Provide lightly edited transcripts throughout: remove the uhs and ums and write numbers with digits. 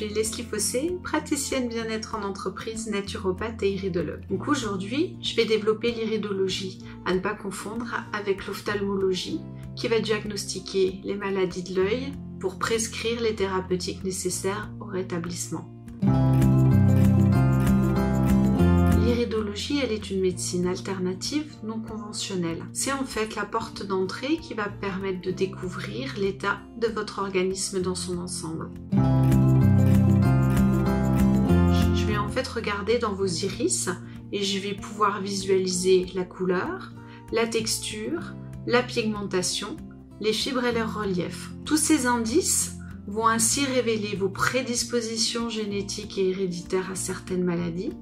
suis Leslie Fossé, praticienne bien-être en entreprise, naturopathe et iridologue. Donc aujourd'hui, je vais développer l'iridologie, à ne pas confondre avec l'ophtalmologie, qui va diagnostiquer les maladies de l'œil pour prescrire les thérapeutiques nécessaires au rétablissement. L'iridologie, elle est une médecine alternative non conventionnelle. C'est en fait la porte d'entrée qui va permettre de découvrir l'état de votre organisme dans son ensemble. Je vais en fait regarder dans vos iris et je vais pouvoir visualiser la couleur, la texture, la pigmentation, les fibres et leur relief. Tous ces indices vont ainsi révéler vos prédispositions génétiques et héréditaires à certaines maladies,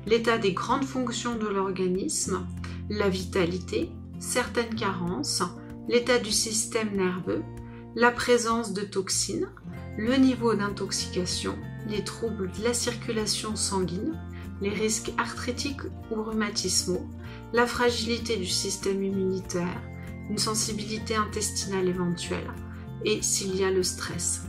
l'état des grandes fonctions de l'organisme, la vitalité, certaines carences, l'état du système nerveux, la présence de toxines, le niveau d'intoxication, les troubles de la circulation sanguine, les risques arthritiques ou rhumatismaux, la fragilité du système immunitaire, une sensibilité intestinale éventuelle et s'il y a le stress.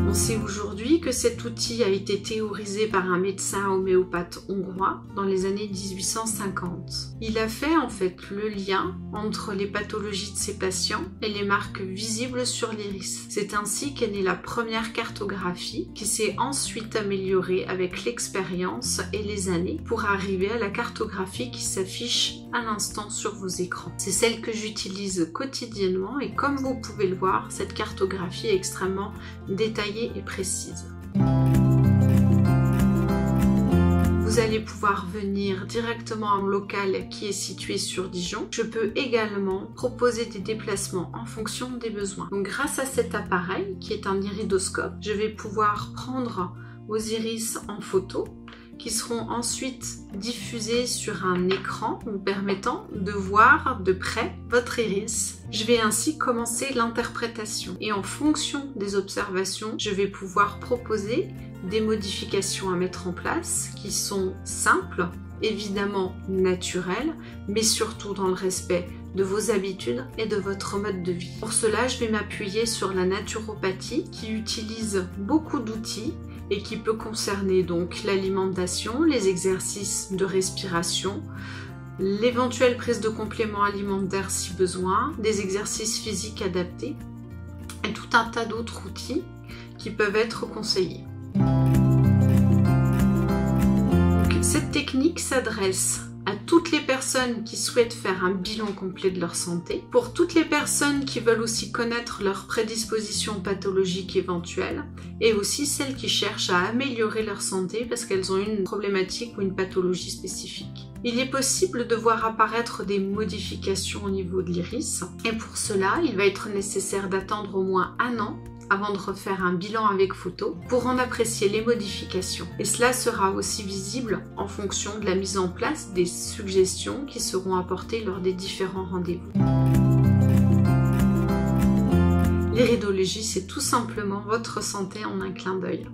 On sait aujourd'hui que cet outil a été théorisé par un médecin homéopathe hongrois dans les années 1850. Il a fait en fait le lien entre les pathologies de ses patients et les marques visibles sur l'iris. C'est ainsi qu'est née la première cartographie qui s'est ensuite améliorée avec l'expérience et les années pour arriver à la cartographie qui s'affiche à l'instant sur vos écrans. C'est celle que j'utilise quotidiennement et comme vous pouvez le voir, cette cartographie est extrêmement détaillée et précise. Vous allez pouvoir venir directement à mon local qui est situé sur Dijon. Je peux également proposer des déplacements en fonction des besoins. Donc grâce à cet appareil qui est un iridoscope, je vais pouvoir prendre vos iris en photo qui seront ensuite diffusés sur un écran vous permettant de voir de près votre iris. Je vais ainsi commencer l'interprétation et en fonction des observations, je vais pouvoir proposer des modifications à mettre en place qui sont simples, évidemment naturelles, mais surtout dans le respect de vos habitudes et de votre mode de vie. Pour cela, je vais m'appuyer sur la naturopathie qui utilise beaucoup d'outils et qui peut concerner donc l'alimentation, les exercices de respiration, l'éventuelle prise de compléments alimentaires si besoin, des exercices physiques adaptés et tout un tas d'autres outils qui peuvent être conseillés. Donc, cette technique s'adresse à toutes les personnes qui souhaitent faire un bilan complet de leur santé, pour toutes les personnes qui veulent aussi connaître leurs prédispositions pathologiques éventuelles, et aussi celles qui cherchent à améliorer leur santé parce qu'elles ont une problématique ou une pathologie spécifique. Il est possible de voir apparaître des modifications au niveau de l'iris, et pour cela, il va être nécessaire d'attendre au moins 1 an avant de refaire un bilan avec photo pour en apprécier les modifications. Et cela sera aussi visible en fonction de la mise en place des suggestions qui seront apportées lors des différents rendez-vous. L'iridologie, c'est tout simplement votre santé en un clin d'œil.